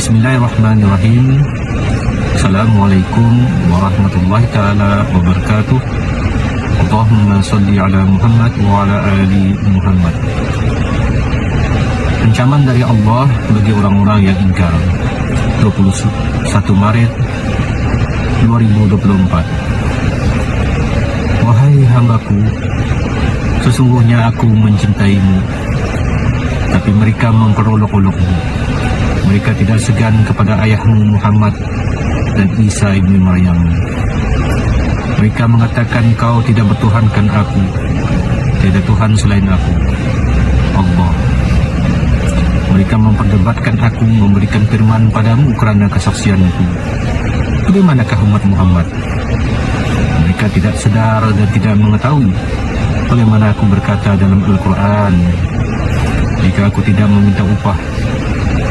Bismillahirrahmanirrahim. Assalamualaikum warahmatullahi ta'ala wabarakatuh. Allahumma salli ala Muhammad wa ala ali Muhammad. Ancaman dari Allah bagi orang-orang yang ingkar. 21 Maret 2024. Wahai hambaku, sesungguhnya aku mencintaimu, tapi mereka memperolok-olokmu. Mereka tidak segan kepada ayahmu Muhammad dan Isa ibn Maryam. Mereka mengatakan kau tidak bertuhankan aku, tidak Tuhan selain aku, Allah. Mereka memperdebatkan aku, memberikan firman padamu kerana kesaksianku. Bagaimanakah umat Muhammad? Mereka tidak sedar dan tidak mengetahui bagaimana aku berkata dalam Al-Quran, jika aku tidak meminta upah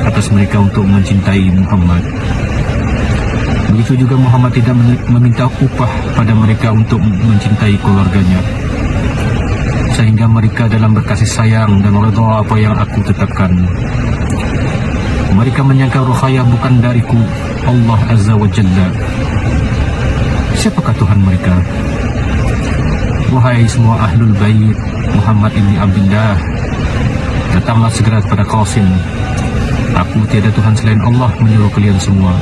atas mereka untuk mencintai Muhammad, begitu juga Muhammad tidak meminta upah pada mereka untuk mencintai keluarganya, sehingga mereka dalam berkasih sayang dan redha apa yang aku tetapkan. Mereka menyangka ruqyah bukan dariku, Allah Azza wa Jalla. Siapakah Tuhan mereka? Wahai semua ahlul bait Muhammad ibn Abdullah, datanglah segera kepada Qasim. Aku tiada Tuhan selain Allah menyuruh kalian semua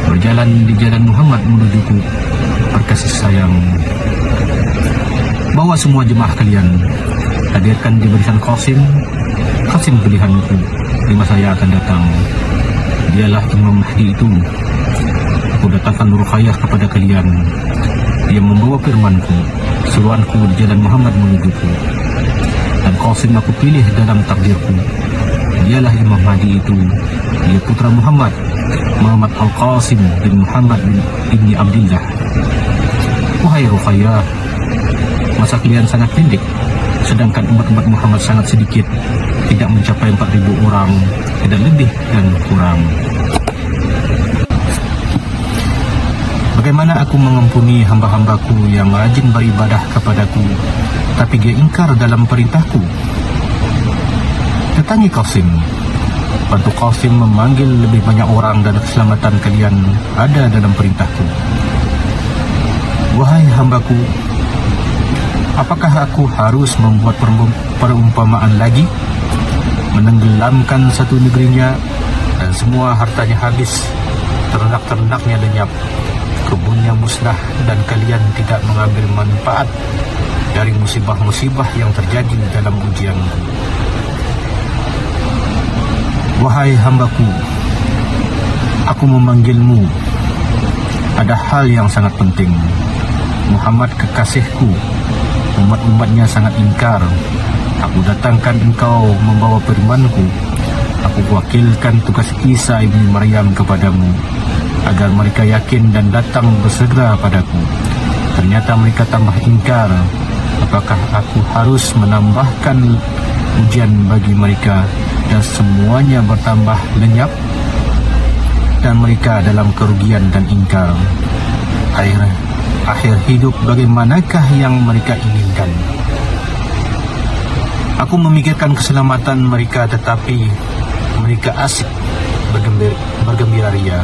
berjalan di jalan Muhammad menujuku berkasih sayang. Bawa semua jemaah kalian, hadirkan di barisan Qasim, Qasim pilihanku di masa yang akan datang. Dialah Imam Mahdi itu. Aku datangkan ruqyah kepada kalian. Dia membawa firmanku, suruhanku di jalan Muhammad menujuku. Dan Qasim aku pilih dalam takdirku. Dialah Imam Mahdi itu. Dia putra Muhammad Al-Qasim bin Muhammad bin Abdullah. Wahai ruqyah, masa kalian sangat pendek, sedangkan umat-umat Muhammad sangat sedikit, tidak mencapai 4.000 orang, tidak lebih dan kurang. Bagaimana aku mengampuni hamba-hambaku yang rajin beribadah kepadaku, tapi dia ingkar dalam perintahku? Datangi Qasim. Bantu Qasim memanggil lebih banyak orang dan keselamatan kalian ada dalam perintahku. Wahai hambaku, apakah aku harus membuat perumpamaan lagi? Menenggelamkan satu negerinya dan semua hartanya habis, ternak-ternaknya lenyap, kebunnya musnah, dan kalian tidak mengambil manfaat dari musibah-musibah yang terjadi dalam ujianku. Wahai hambaku, aku memanggilmu. Ada hal yang sangat penting. Muhammad kekasihku, umat-umatnya sangat ingkar. Aku datangkan engkau membawa firmanku. Aku wakilkan tugas Isa ibn Maryam kepadamu, agar mereka yakin dan datang bersegera padaku. Ternyata mereka tambah ingkar. Apakah aku harus menambahkan ujian bagi mereka dan semuanya bertambah lenyap, dan mereka dalam kerugian dan ingkar? Akhir hidup bagaimanakah yang mereka inginkan? Aku memikirkan keselamatan mereka, tetapi mereka asyik bergembira ria.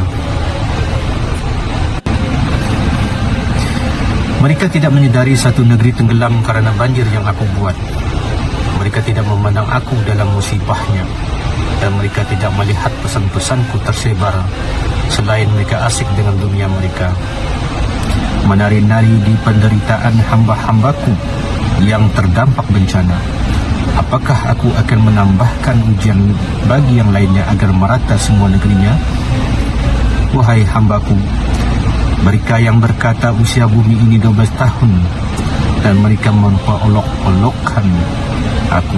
Mereka tidak menyadari satu negeri tenggelam karena banjir yang aku buat. Mereka tidak memandang aku dalam musibahnya, dan mereka tidak melihat pesan-pesanku tersebar, selain mereka asyik dengan dunia mereka. Menari-nari di penderitaan hamba-hambaku yang terdampak bencana. Apakah aku akan menambahkan ujian bagi yang lainnya agar merata semua negerinya? Wahai hambaku, mereka yang berkata usia bumi ini 12 tahun, dan mereka memperolok-olokkan aku.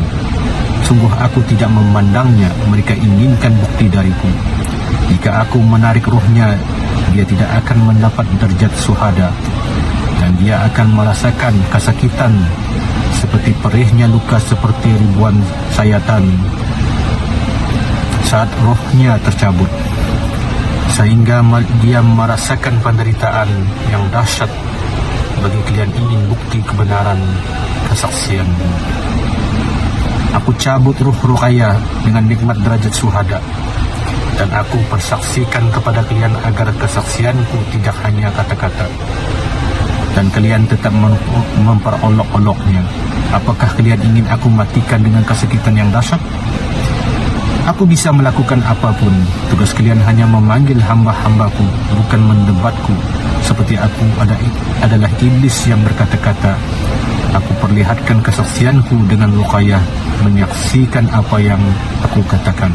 Sungguh aku tidak memandangnya. Mereka inginkan bukti dariku. Jika aku menarik rohnya, dia tidak akan mendapat derajat syuhada, dan dia akan merasakan kesakitan seperti perihnya luka, seperti ribuan sayatan saat rohnya tercabut, sehingga dia merasakan penderitaan yang dahsyat. Bagi kalian ingin bukti kebenaran kesaksian, aku cabut ruh ruqyah dengan nikmat derajat syuhada. Dan aku persaksikan kepada kalian agar kesaksianku tidak hanya kata-kata. Dan kalian tetap memperolok-oloknya. Apakah kalian ingin aku matikan dengan kesakitan yang dahsyat? Aku bisa melakukan apapun. Tugas kalian hanya memanggil hamba-hambaku, bukan mendebatku. Seperti aku adalah iblis yang berkata-kata. Aku perlihatkan kesaksianku dengan Luqayyah, menyaksikan apa yang aku katakan.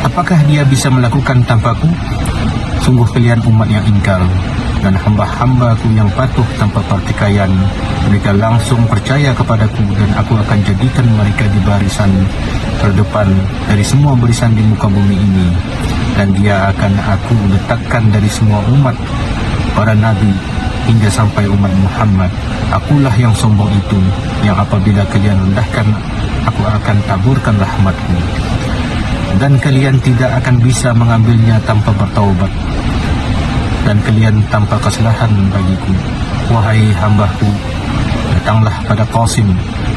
Apakah dia bisa melakukan tanpaku? Sungguh kalian umat yang ingkar, dan hamba-hambaku yang patuh tanpa pertikaian. Mereka langsung percaya kepadaku, dan aku akan jadikan mereka di barisan terdepan dari semua barisan di muka bumi ini. Dan dia akan aku letakkan dari semua umat para nabi hingga sampai umat Muhammad. Akulah yang sombong itu, yang apabila kalian rendahkan, aku akan taburkan rahmatku. Dan kalian tidak akan bisa mengambilnya tanpa bertaubat, dan kalian tanpa kesalahan bagiku. Wahai hambaku, datanglah pada Qasim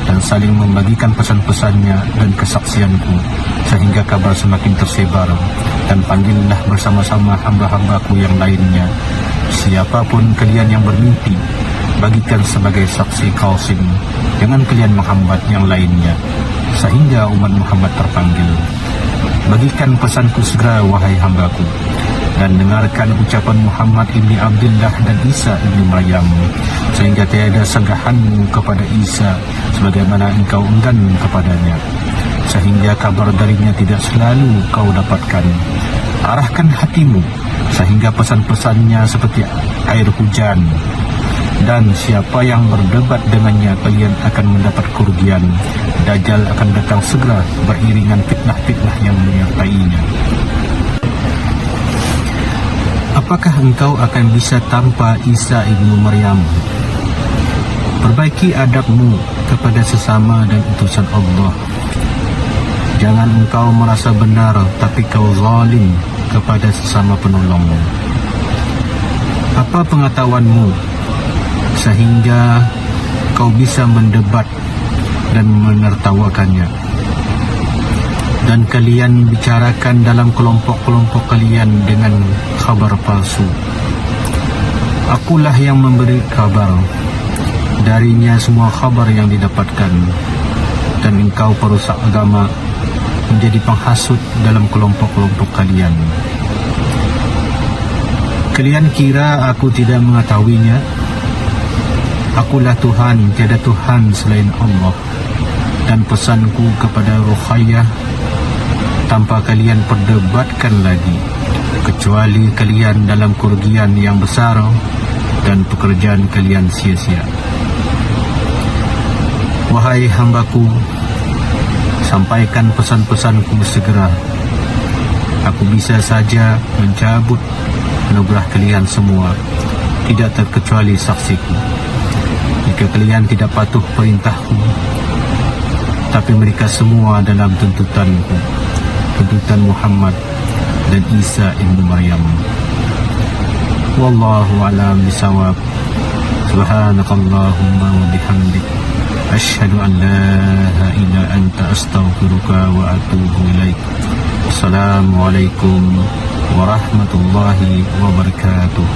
dan saling membagikan pesan-pesannya dan kesaksianku, sehingga kabar semakin tersebar. Dan panggillah bersama-sama hamba-hambaku yang lainnya. Siapapun kalian yang bermimpi, bagikan sebagai saksi Qasim. Jangan kalian menghambat yang lainnya, sehingga umat Muhammad terpanggil. Bagikan pesanku segera, wahai hambaku, dan dengarkan ucapan Muhammad ibni Abdullah dan Isa ibni Maryam, sehingga tiada sanggahanmu kepada Isa sebagaimana engkau enggan kepadanya, sehingga kabar darinya tidak selalu kau dapatkan. Arahkan hatimu sehingga pesan-pesannya seperti air hujan, dan siapa yang berdebat dengannya kalian akan mendapat kerugian. Dajjal akan datang segera beriringan fitnah-fitnah yang menyertainya. Apakah engkau akan bisa tanpa Isa ibnu Maryam? Perbaiki adabmu kepada sesama dan utusan Allah. Jangan engkau merasa benar tapi kau zalim kepada sesama penolongmu. Apa pengetahuanmu sehingga kau bisa mendebat dan menertawakannya? Dan kalian bicarakan dalam kelompok-kelompok kalian dengan kabar palsu. Akulah yang memberi kabar, darinya semua kabar yang didapatkan. Dan engkau perusak agama, menjadi penghasut dalam kelompok-kelompok kalian. Kalian kira aku tidak mengetahuinya? Akulah Tuhan, tiada Tuhan selain Allah. Dan pesanku kepada Luqayyah, tanpa kalian perdebatkan lagi, kecuali kalian dalam kerugian yang besar dan pekerjaan kalian sia-sia. Wahai hambaku, sampaikan pesan-pesanku segera. Aku bisa saja mencabut anugerah kalian semua, tidak terkecuali saksiku. Jika kalian tidak patuh perintahku, tapi mereka semua dalam tuntutanku, tuntutan Muhammad dan Isa ibnu Maryam. Wallahu a'lam bishawab. Subhanakallahumma wa bihamdik, asyhadu an la ilaha illa anta, astaghfiruka wa atubu ilaik. Assalamualaikum warahmatullahi wabarakatuh.